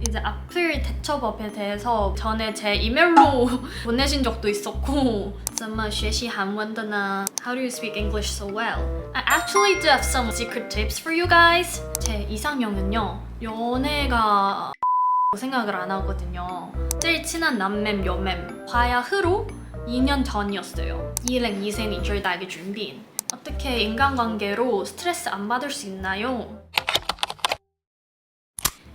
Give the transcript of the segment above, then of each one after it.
이제 악플 대처법에 대해서 전에 제 이메일로 보내신 적도 있었고 怎么学习韩文的呢? How do you speak English so well? I actually do have some secret tips for you guys. 제 이상형은요, 연애가 생각을 안 하거든요. 제일 친한 남맴, 여맴, 과야흐로 2년 전이었어요. 2020年最大嘅轉變. 어떻게 인간관계로 스트레스 안 받을 수 있나요?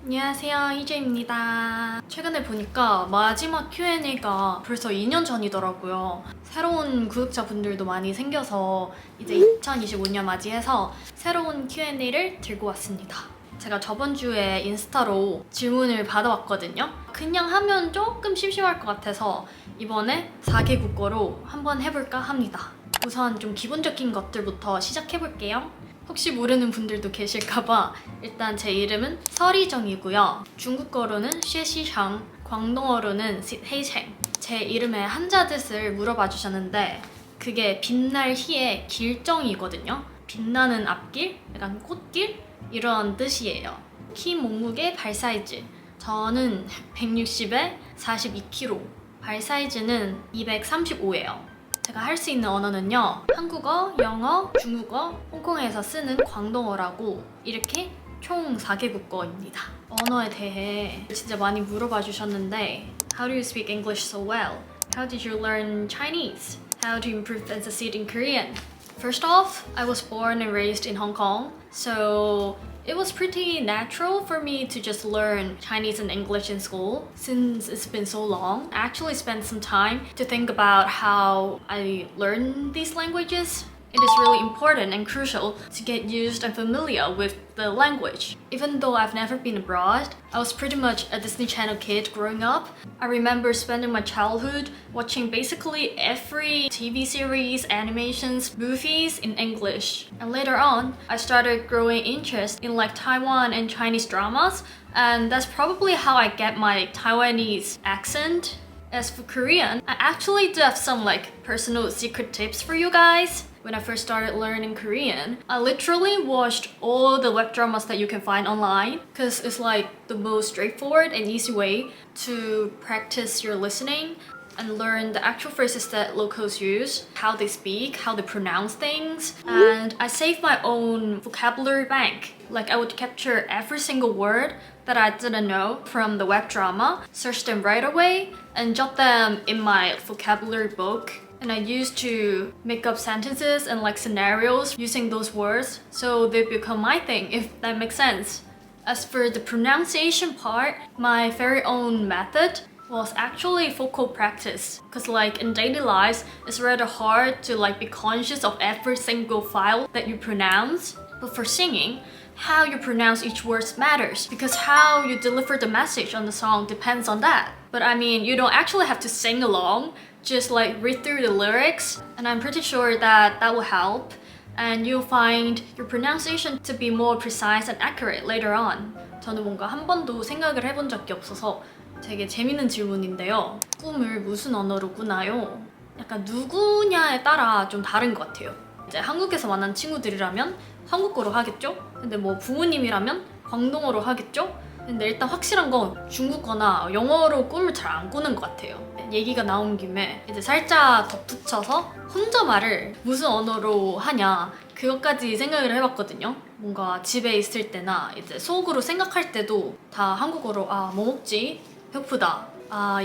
안녕하세요, 희재입니다. 최근에 보니까 마지막 Q&A가 벌써 2년 전이더라고요. 새로운 구독자분들도 많이 생겨서 이제 2025년 맞이해서 새로운 Q&A를 들고 왔습니다. 제가 저번 주에 인스타로 질문을 받아왔거든요. 그냥 하면 조금 심심할 것 같아서 이번에 4개 국어로 한번 해볼까 합니다. 우선 좀 기본적인 것들부터 시작해볼게요. 혹시 모르는 분들도 계실까봐 일단 제 이름은 서리정이고요. 중국어로는 쉐시정, 광동어로는 시헤이챈. 제 이름의 한자 뜻을 물어봐 주셨는데 그게 빛날 희의 길정이거든요. 빛나는 앞길, 약간 꽃길 이런 뜻이에요. 키, 몸무게, 발 사이즈. 저는 160에 42kg. 발 사이즈는 235예요. 제가 할 수 있는 언어는요, 한국어, 영어, 중국어, 홍콩에서 쓰는 광동어라고 이렇게 총 4개 국어입니다. 언어에 대해 진짜 많이 물어봐 주셨는데 How do you speak English so well? How did you learn Chinese? How to improve as a seat in Korean? First off, I was born and raised in Hong Kong, so it was pretty natural for me to just learn Chinese and English in school since it's been so long. I actually spent some time to think about how I learn these languages. It is really important and crucial to get used and familiar with the language. Even though I've never been abroad, I was pretty much a Disney Channel kid growing up. I remember spending my childhood watching basically every TV series, animations, movies in English. And later on, I started growing interest in like Taiwan and Chinese dramas, and that's probably how I get my Taiwanese accent. As for Korean, I actually do have some like personal secret tips for you guys. When I first started learning Korean, I literally watched all the web dramas that you can find online because it's like the most straightforward and easy way to practice your listening and learn the actual phrases that locals use, how they speak, how they pronounce things. And I saved my own vocabulary bank. Like I would capture every single word that I didn't know from the web drama, search them right away, and jot them in my vocabulary book. And I used to make up sentences and like scenarios using those words so they become my thing, if that makes sense. As for the pronunciation part, my very own method was actually vocal practice. Cause like in daily lives, it's rather hard to like be conscious of every single vowel that you pronounce. But for singing, how you pronounce each word matters because how you deliver the message on the song depends on that. But I mean, you don't actually have to sing along, just like read through the lyrics, and I'm pretty sure that that will help, and you'll find your pronunciation to be more precise and accurate later on. 저는 뭔가 한 번도 생각을 해본 적이 없어서 되게 재밌는 질문인데요. 꿈을 무슨 언어로 꾸나요? 약간 누구냐에 따라 좀 다른 것 같아요. 이제 한국에서 만난 친구들이라면 한국어로 하겠죠? 근데 뭐 부모님이라면 광동어로 하겠죠? 근데 일단 확실한 건 중국어나 영어로 꿈을 잘 안 꾸는 것 같아요. 얘기가 나온 김에 이제 살짝 덧붙여서 혼잣말을 무슨 언어로 하냐 그것까지 생각을 해봤거든요. 뭔가 집에 있을 때나 이제 속으로 생각할 때도 다 한국어로 뭐 먹지? 배고프다.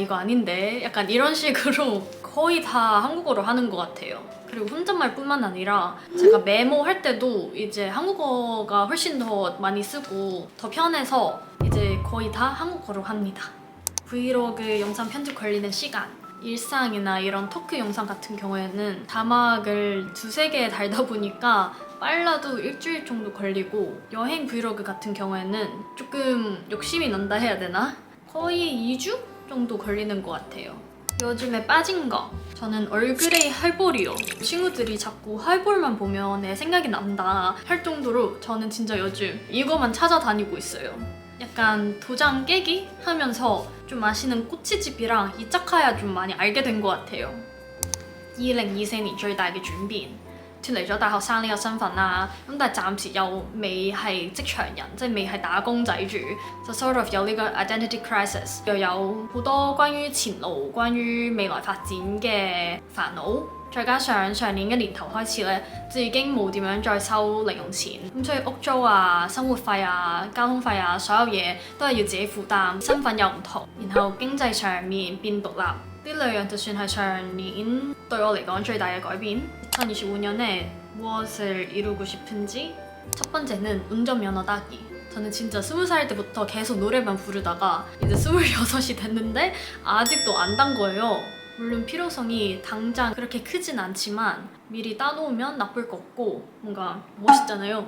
이거 아닌데 약간 이런 식으로 거의 다 한국어로 하는 것 같아요. 그리고 혼잣말뿐만 아니라 제가 메모할 때도 이제 한국어가 훨씬 더 많이 쓰고 더 편해서 이제 거의 다 한국어로 합니다. 브이로그 영상 편집 걸리는 시간, 일상이나 이런 토크 영상 같은 경우에는 자막을 2-3개 달다 보니까 빨라도 일주일 정도 걸리고 여행 브이로그 같은 경우에는 조금 욕심이 난다 해야 되나? 거의 2주 정도 걸리는 것 같아요. 요즘에 빠진 거, 저는 얼그레이 할볼이요. 친구들이 자꾸 할볼만 보면 내 생각이 난다 할 정도로 저는 진짜 요즘 이거만 찾아다니고 있어요. 약간 도장 깨기 하면서 좀 맛있는 꼬치집이랑 이자카야 좀 많이 알게 된 것 같아요. 2020年最大嘅轉變脫離咗大學生呢個身份啦，咁但係暫時又未係職場人，即係未係打工仔住，就 sort of 有呢個 identity crisis， 又有好多關於前路、關於未來發展嘅煩惱。再加上上年嘅年頭開始咧，就已經冇點樣再收零用錢，咁所以屋租啊、生活費啊、交通費啊，所有嘢都係要自己負擔，身份又唔同，然後經濟上面變獨立，呢兩樣就算係上年對我嚟講最大嘅改變。2025년에 무엇을 이루고 싶은지? 첫 번째는 운전면허 따기. 저는 진짜 20살 때부터 계속 노래만 부르다가 이제 26이 됐는데 아직도 안 딴 거예요. 물론 필요성이 당장 그렇게 크진 않지만 미리 따놓으면 나쁠 거 없고 뭔가 멋있잖아요.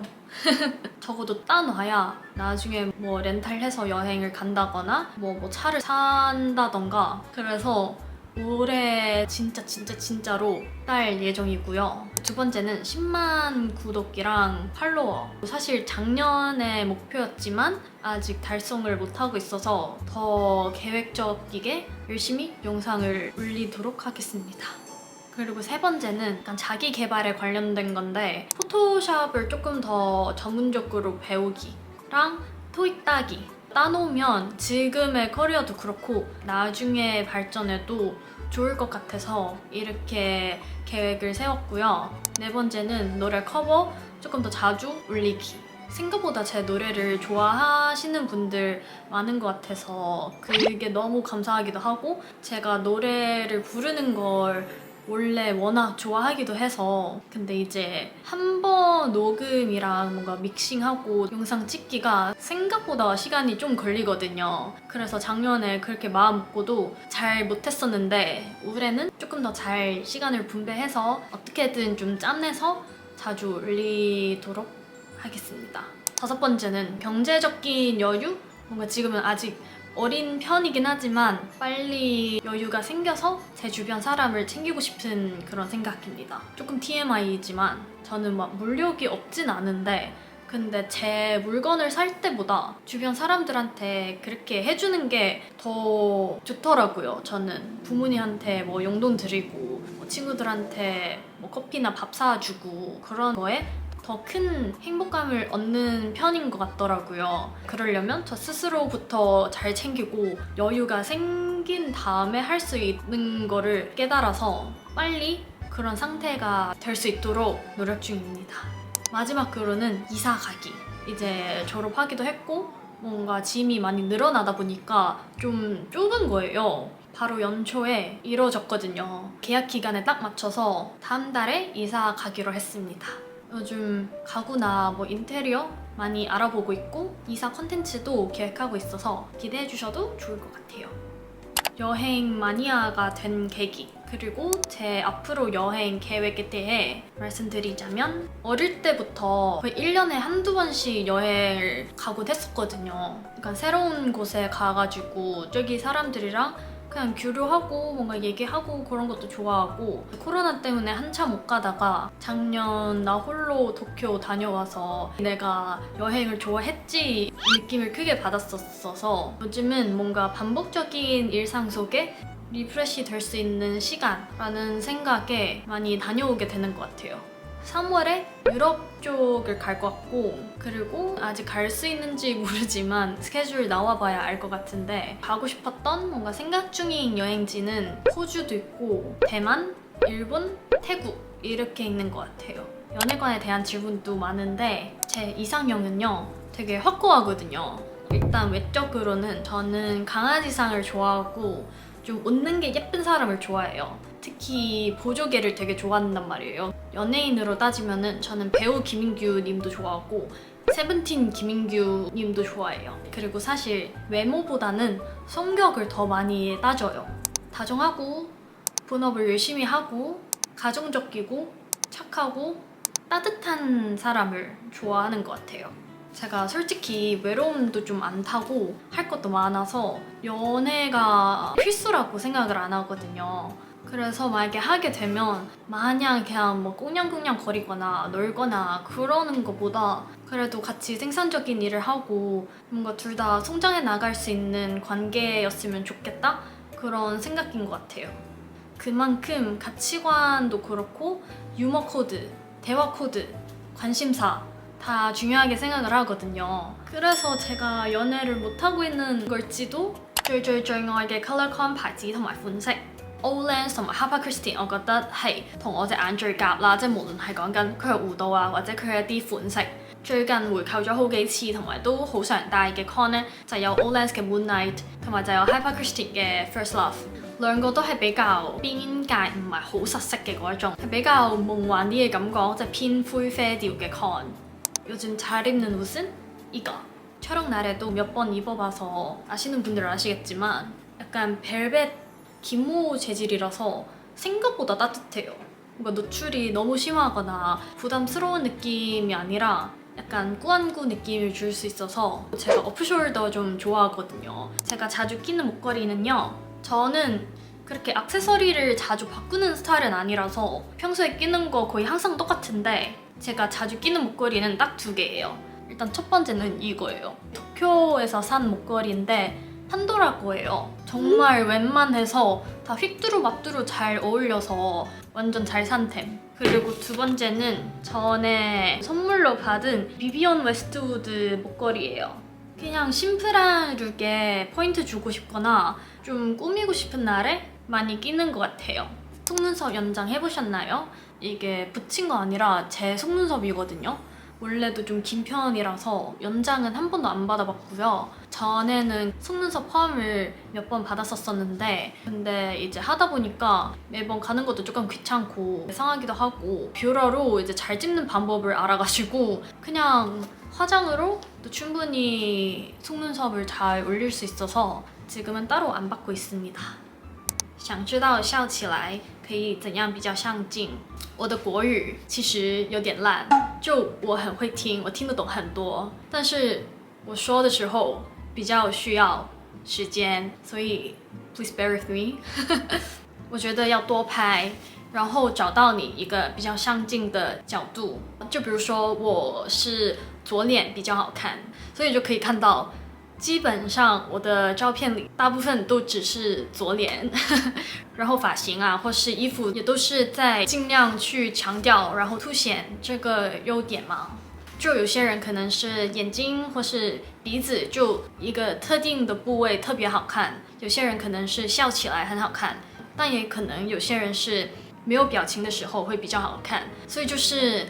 적어도 따놔야 나중에 뭐 렌탈해서 여행을 간다거나 뭐 차를 산다던가. 그래서 올해 진짜로 딸 예정이고요. 두 번째는 10만 구독이랑 팔로워. 사실 작년의 목표였지만 아직 달성을 못하고 있어서 더 계획적이게 열심히 영상을 올리도록 하겠습니다. 그리고 세 번째는 약간 자기 개발에 관련된 건데 포토샵을 조금 더 전문적으로 배우기랑 토익 따기. 따놓으면 지금의 커리어도 그렇고 나중에 발전에도 좋을 것 같아서 이렇게 계획을 세웠고요. 네 번째는 노래 커버 조금 더 자주 올리기. 생각보다 제 노래를 좋아하시는 분들 많은 것 같아서 그게 너무 감사하기도 하고 제가 노래를 부르는 걸 원래 워낙 좋아하기도 해서 근데 이제 한 번 녹음이랑 뭔가 믹싱하고 영상 찍기가 생각보다 시간이 좀 걸리거든요. 그래서 작년에 그렇게 마음 먹고도 잘 못했었는데 올해는 조금 더 잘 시간을 분배해서 어떻게든 좀 짬내서 자주 올리도록 하겠습니다. 다섯 번째는 경제적인 여유? 뭔가 지금은 아직 어린 편이긴 하지만 빨리 여유가 생겨서 제 주변 사람을 챙기고 싶은 그런 생각입니다. 조금 TMI이지만 저는 막 물욕이 없진 않은데 근데 제 물건을 살 때보다 주변 사람들한테 그렇게 해주는 게 더 좋더라고요. 저는 부모님한테 뭐 용돈 드리고 뭐 친구들한테 뭐 커피나 밥 사주고 그런 거에 더 큰 행복감을 얻는 편인 것 같더라고요. 그러려면 저 스스로부터 잘 챙기고 여유가 생긴 다음에 할 수 있는 거를 깨달아서 빨리 그런 상태가 될 수 있도록 노력 중입니다. 마지막으로는 이사 가기. 이제 졸업하기도 했고 뭔가 짐이 많이 늘어나다 보니까 좀 좁은 거예요. 바로 연초에 이뤄졌거든요. 계약 기간에 딱 맞춰서 다음 달에 이사 가기로 했습니다. 요즘 가구나 뭐 인테리어 많이 알아보고 있고 이사 컨텐츠도 계획하고 있어서 기대해 주셔도 좋을 것 같아요. 여행 마니아가 된 계기 그리고 제 앞으로 여행 계획에 대해 말씀드리자면 어릴 때부터 거의 1년에 한두 번씩 여행을 가곤 했었거든요. 그러니까 새로운 곳에 가가지고 저기 사람들이랑 그냥 교류하고 뭔가 얘기하고 그런 것도 좋아하고 코로나 때문에 한참 못 가다가 작년 나 홀로 도쿄 다녀와서 내가 여행을 좋아했지 느낌을 크게 받았었어서 요즘은 뭔가 반복적인 일상 속에 리프레시 될 수 있는 시간라는 생각에 많이 다녀오게 되는 것 같아요. 3월에 유럽 쪽을 갈 것 같고 그리고 아직 갈 수 있는지 모르지만 스케줄 나와봐야 알 것 같은데 가고 싶었던 뭔가 생각 중인 여행지는 호주도 있고 대만, 일본, 태국 이렇게 있는 것 같아요. 연애관에 대한 질문도 많은데 제 이상형은요 되게 확고하거든요. 일단 외적으로는 저는 강아지상을 좋아하고 좀 웃는 게 예쁜 사람을 좋아해요. 특히 보조개를 되게 좋아한단 말이에요. 연예인으로 따지면은 저는 배우 김인규 님도 좋아하고 세븐틴 김인규 님도 좋아해요. 그리고 사실 외모보다는 성격을 더 많이 따져요. 다정하고 본업을 열심히 하고 가정적이고 착하고 따뜻한 사람을 좋아하는 것 같아요. 제가 솔직히 외로움도 좀 안 타고 할 것도 많아서 연애가 필수라고 생각을 안 하거든요. 그래서 만약에 하게 되면 마냥 그냥 뭐 꽁냥꽁냥 거리거나 놀거나 그러는 것보다 그래도 같이 생산적인 일을 하고 뭔가 둘 다 성장해 나갈 수 있는 관계였으면 좋겠다? 그런 생각인 것 같아요. 그만큼 가치관도 그렇고 유머 코드 대화 코드, 관심사 다 중요하게 생각을 하거든요. 그래서 제가 연애를 못하고 있는 걸지도 最愛嘅 color con 牌子同埋款式 Olens 同埋 Harper Christian 我覺得係同我隻眼最夾啦，即係無論係講緊佢嘅弧度啊，或者佢嘅一啲款式。最近回購咗好幾次，同埋都好常戴嘅 con 咧，就有 Olens 嘅 Moonlight， 同埋就有 Harper Christian 嘅 First Love。兩個都係比較邊界唔係好實色嘅嗰一種，係比較夢幻啲嘅感覺，即係偏灰啡調嘅 con。 요즘 잘 입는 옷은 이거. 촬영 날에도 몇 번 입어봐서 아시는 분들은 아시겠지만 약간 벨벳 기모 재질이라서 생각보다 따뜻해요. 뭔가 노출이 너무 심하거나 부담스러운 느낌이 아니라 약간 꾸안꾸 느낌을 줄 수 있어서 제가 오프숄더 좀 좋아하거든요. 제가 자주 끼는 목걸이는요. 저는 그렇게 액세서리를 자주 바꾸는 스타일은 아니라서 평소에 끼는 거 거의 항상 똑같은데 제가 자주 끼는 목걸이는 딱 2개예요. 일단 첫 번째는 이거예요. 도쿄에서 산 목걸이인데 판도라 거예요. 정말 웬만해서 다 휘뚜루마뚜루 잘 어울려서 완전 잘 산 템. 그리고 두 번째는 전에 선물로 받은 비비언 웨스트우드 목걸이에요. 그냥 심플한 룩에 포인트 주고 싶거나 좀 꾸미고 싶은 날에 많이 끼는 것 같아요. 속눈썹 연장 해보셨나요? 이게 붙인 거 아니라 제 속눈썹이거든요. 원래도 좀 긴 편이라서 연장은 한 번도 안 받아봤고요. 전에는 속눈썹 펌을 몇 번 받았었는데 근데 이제 하다 보니까 매번 가는 것도 조금 귀찮고 상하기도 하고 뷰러로 이제 잘 찝는 방법을 알아가지고 그냥 화장으로 또 충분히 속눈썹을 잘 올릴 수 있어서 지금은 따로 안 받고 있습니다. 想知道笑起来可以怎样比较上镜？我的国语其实有点烂，就我很会听，我听得懂很多，但是我说的时候比较需要时间，所以 please bear with me 。我觉得要多拍，然后找到你一个比较上镜的角度。就比如说我是左脸比较好看，所以就可以看到。基本上我的照片里大部分都只是左脸然后发型啊或是衣服也都是在尽量去强调然后凸显这个优点嘛。就有些人可能是眼睛或是鼻子就一个特定的部位特别好看，有些人可能是笑起来很好看，但也可能有些人是没有表情的时候会比较好看。所以就是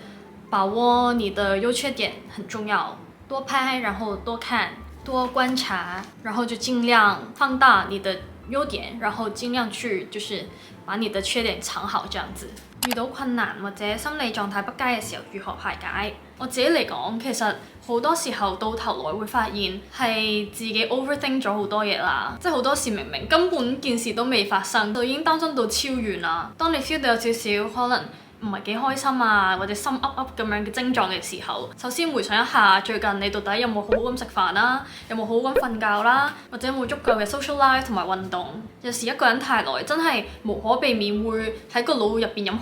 把握你的优缺点很重要，多拍然后多看多观察，然后就尽量放大你的优點，然後盡量去就是把你的缺點藏好，這樣子。遇到困難或者心理狀態不佳嘅時候，如何排解？我自己嚟講，其實好多時候到頭來會發現係自己 overthink 咗好多嘢啦，即係好多時明明根本件事都未發生，就已經擔心到超遠啦。當你 feel 到有少少可能唔係幾開心啊，或者心噏噏咁樣嘅症狀嘅時候，首先回想一下最近你到底有冇好好咁食飯啦，有冇好好咁瞓覺啦，或者有冇足夠嘅 social life 同埋運動。有時一個人太耐，真係無可避免會喺個腦入邊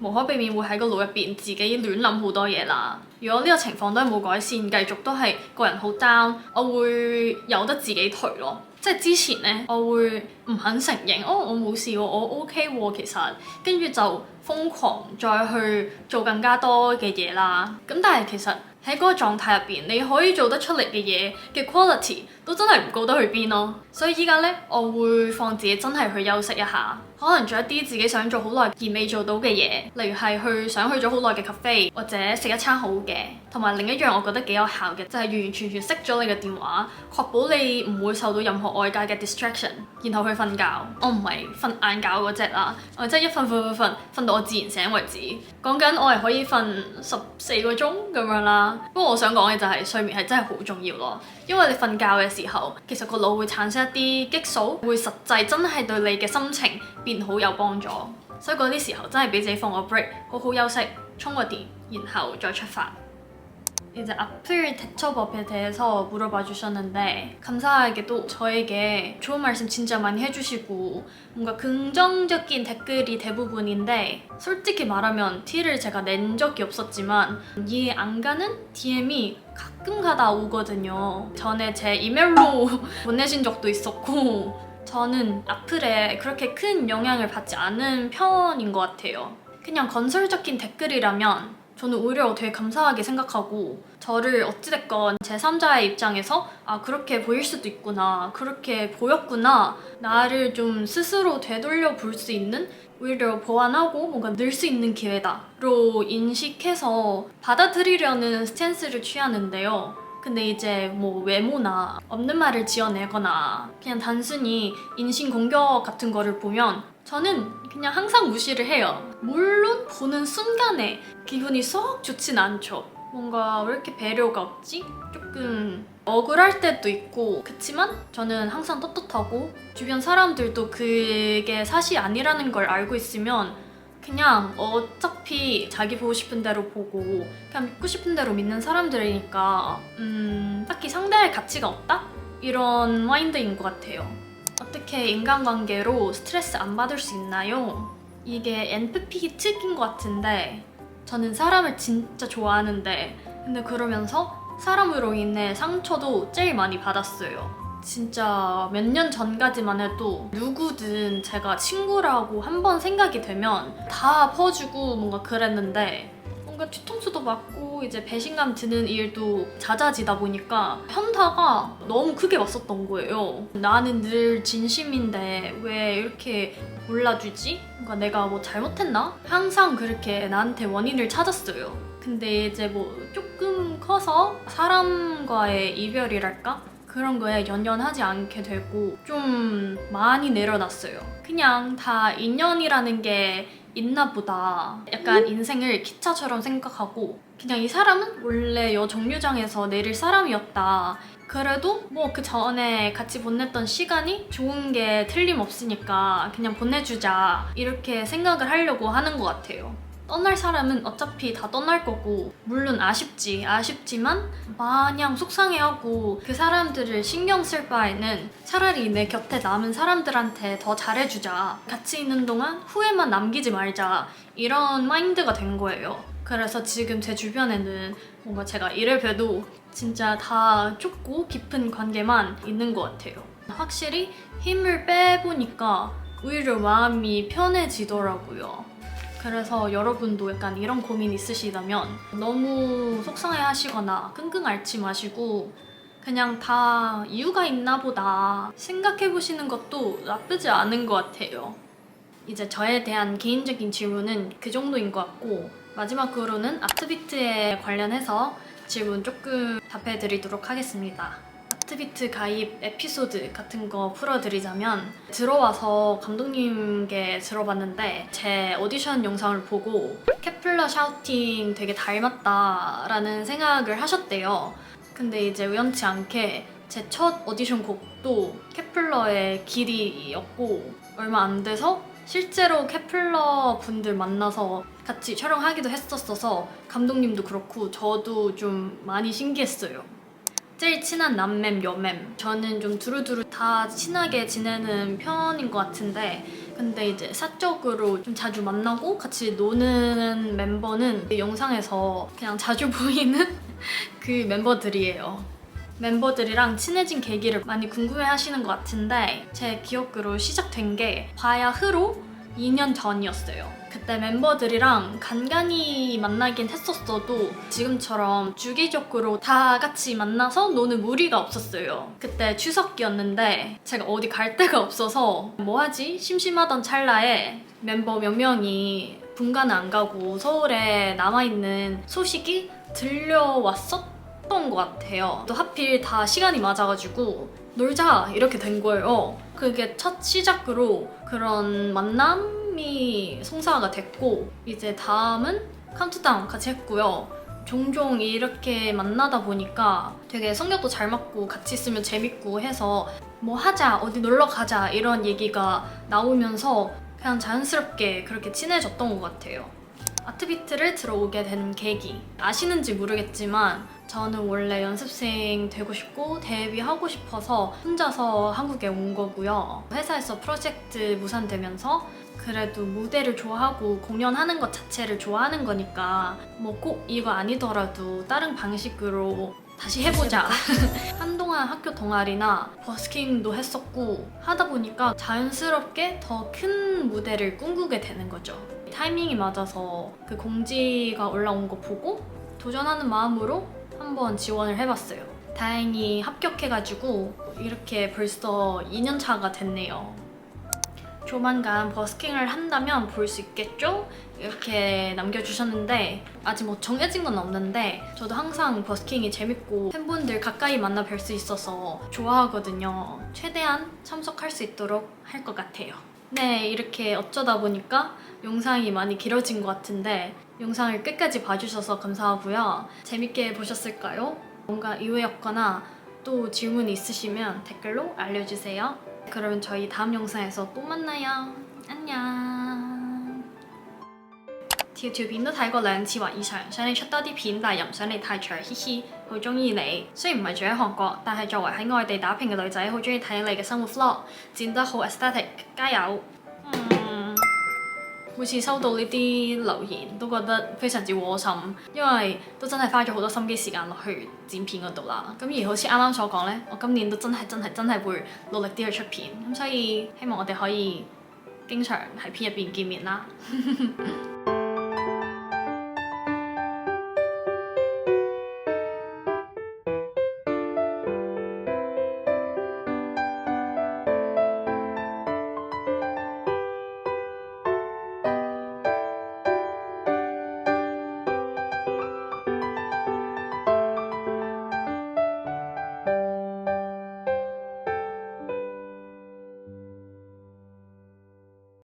無可避免會喺個腦入邊自己亂諗好多嘢啦。如果呢個情況都係冇改善，繼續都係個人好 down， 我會由得自己頹咯。即係之前呢，我會唔肯承認，我冇事喎，我 OK 喎，其實跟住就瘋狂再去做更加多嘅嘢啦。咁但係其實喺嗰個狀態入邊，你可以做得出嚟嘅嘢嘅 quality 都真係唔高得去邊咯。所以依家呢，我會放自己真係去休息一下，可能做一啲自己想做好耐而未做到嘅嘢，例如係想去咗好耐嘅 cafe， 或者食一餐好嘅。同埋另一樣我覺得幾有效嘅，就係完完全全熄咗你嘅電話，確保你唔會受到任何外界嘅 distraction， 然後去瞓覺。我唔係瞓晏覺嗰隻啦，我真係一瞓到我自然醒為止。講緊我係可以瞓14個鐘咁樣啦。不過我想講嘅就係睡眠係真係好重要咯，因為你瞓覺嘅時候，其實個腦會產生一啲激素，會實際真係對你嘅心情變好有幫助。所以嗰啲時候真係俾自己放個 break， 好好休息，充個電，然後再出發。 이제 악플 대처법에 대해서 물어봐 주셨는데 감사하게도 저에게 좋은 말씀 진짜 많이 해주시고 뭔가 긍정적인 댓글이 대부분인데 솔직히 말하면 티를 제가 낸 적이 없었지만 이해 안 가는 DM이 가끔가다 오거든요. 전에 제 이메일로 보내신 적도 있었고 저는 악플에 그렇게 큰 영향을 받지 않은 편인 것 같아요. 그냥 건설적인 댓글이라면 저는 오히려 되게 감사하게 생각하고, 저를 어찌됐건 제3자의 입장에서 그렇게 보일 수도 있구나, 그렇게 보였구나, 나를 좀 스스로 되돌려 볼 수 있는, 오히려 보완하고 뭔가 늘 수 있는 기회다로 인식해서 받아들이려는 스탠스를 취하는데요. 근데 이제 뭐 외모나 없는 말을 지어내거나 그냥 단순히 인신공격 같은 거를 보면 저는 그냥 항상 무시를 해요. 물론 보는 순간에 기분이 썩 좋진 않죠. 뭔가 왜 이렇게 배려가 없지? 조금 억울할 때도 있고, 그치만 저는 항상 떳떳하고 주변 사람들도 그게 사실이 아니라는 걸 알고 있으면 그냥 어차피 자기 보고 싶은 대로 보고 그냥 믿고 싶은 대로 믿는 사람들이니까 딱히 상대할 가치가 없다? 이런 마인드인 것 같아요. 어떻게 인간관계로 스트레스 안 받을 수 있나요? 이게 NFP 특인 것 같은데, 저는 사람을 진짜 좋아하는데 근데 그러면서 사람으로 인해 상처도 제일 많이 받았어요. 진짜 몇 년 전까지만 해도 누구든 제가 친구라고 한번 생각이 되면 다 퍼주고 뭔가 그랬는데, 뭔가 뒤통수도 맞고 이제 배신감 드는 일도 잦아지다 보니까 현타가 너무 크게 왔었던 거예요. 나는 늘 진심인데 왜 이렇게 몰라주지? 그러니까 내가 뭐 잘못했나? 항상 그렇게 나한테 원인을 찾았어요. 근데 이제 뭐 조금 커서 사람과의 이별이랄까? 그런 거에 연연하지 않게 되고 좀 많이 내려놨어요. 그냥 다 인연이라는 게 있나 보다. 약간 인생을 기차처럼 생각하고 그냥 이 사람은 원래 여 정류장에서 내릴 사람이었다. 그래도 뭐 그 전에 같이 보냈던 시간이 좋은 게 틀림없으니까 그냥 보내주자, 이렇게 생각을 하려고 하는 것 같아요. 떠날 사람은 어차피 다 떠날 거고, 물론 아쉽지만 마냥 속상해하고 그 사람들을 신경 쓸 바에는 차라리 내 곁에 남은 사람들한테 더 잘해주자, 같이 있는 동안 후회만 남기지 말자, 이런 마인드가 된 거예요. 그래서 지금 제 주변에는 뭔가 제가 이를 봬도 진짜 다 좁고 깊은 관계만 있는 것 같아요. 확실히 힘을 빼보니까 오히려 마음이 편해지더라고요. 그래서 여러분도 약간 이런 고민 있으시다면 너무 속상해 하시거나 끙끙 앓지 마시고 그냥 다 이유가 있나 보다 생각해 보시는 것도 나쁘지 않은 것 같아요. 이제 저에 대한 개인적인 질문은 그 정도인 것 같고, 마지막으로는 아트비트에 관련해서 질문 조금 답해 드리도록 하겠습니다. 아트비트 가입 에피소드 같은 거 풀어드리자면, 들어와서 감독님께 들어봤는데 제 오디션 영상을 보고 케플러 샤우팅 되게 닮았다라는 생각을 하셨대요. 근데 이제 우연치 않게 제 첫 오디션 곡도 케플러의 길이였고, 얼마 안 돼서 실제로 케플러 분들 만나서 같이 촬영하기도 했었어서 감독님도 그렇고 저도 좀 많이 신기했어요. 제일 친한 남맴, 여맴. 저는 좀 두루두루 다 친하게 지내는 편인 것 같은데, 근데 이제 사적으로 좀 자주 만나고 같이 노는 멤버는 영상에서 그냥 자주 보이는 그 멤버들이에요. 멤버들이랑 친해진 계기를 많이 궁금해 하시는 것 같은데, 제 기억으로 시작된 게 바야흐로 2년 전이었어요. 그때 멤버들이랑 간간히 만나긴 했었어도 지금처럼 주기적으로 다 같이 만나서 노는 무리가 없었어요. 그때 추석이었는데 제가 어디 갈 데가 없어서 뭐하지? 심심하던 찰나에 멤버 몇 명이 분가는 안 가고 서울에 남아있는 소식이 들려왔었던 것 같아요. 또 하필 다 시간이 맞아가지고 놀자 이렇게 된 거예요. 그게 첫 시작으로 그런 만남이 성사가 됐고, 이제 다음은 카운트다운 같이 했고요. 종종 이렇게 만나다 보니까 되게 성격도 잘 맞고 같이 있으면 재밌고 해서 뭐 하자, 어디 놀러 가자 이런 얘기가 나오면서 그냥 자연스럽게 그렇게 친해졌던 것 같아요. 아트비트를 들어오게 된 계기, 아시는지 모르겠지만 저는 원래 연습생 되고 싶고 데뷔하고 싶어서 혼자서 한국에 온 거고요. 회사에서 프로젝트 무산되면서 그래도 무대를 좋아하고 공연하는 것 자체를 좋아하는 거니까 뭐 꼭 이거 아니더라도 다른 방식으로 다시 해보자. 한동안 학교 동아리나 버스킹도 했었고 하다 보니까 자연스럽게 더 큰 무대를 꿈꾸게 되는 거죠. 타이밍이 맞아서 그 공지가 올라온 거 보고 도전하는 마음으로 한번 지원을 해봤어요. 다행히 합격해가지고 이렇게 벌써 2년 차가 됐네요. 조만간 버스킹을 한다면 볼 수 있겠죠? 이렇게 남겨주셨는데 아직 뭐 정해진 건 없는데 저도 항상 버스킹이 재밌고 팬분들 가까이 만나 뵐 수 있어서 좋아하거든요. 최대한 참석할 수 있도록 할 것 같아요. 네, 이렇게 어쩌다 보니까 영상이 많이 길어진 것 같은데 영상을 끝까지 봐주셔서 감사하고요. 재밌게 보셨을까요? 뭔가 의외였거나 또 질문이 있으시면 댓글로 알려주세요. 그러면 저희 다음 영상에서 또 만나요. 안녕.條片都睇過2次或以上，想你出多啲片，但係又唔想你太長，嘻嘻，好中意你。雖然唔係住喺韓國，但係作為喺外地打拼嘅女仔，好中意睇你嘅生活 vlog， 剪得好 aesthetic， 加油！每次收到呢啲留言都覺得非常之窩心，因為都真係花咗好多心機時間落去剪片嗰度啦。咁而好似啱啱所講呢，我今年都真係會努力啲去出片，咁所以希望我哋可以經常喺片入邊見面啦。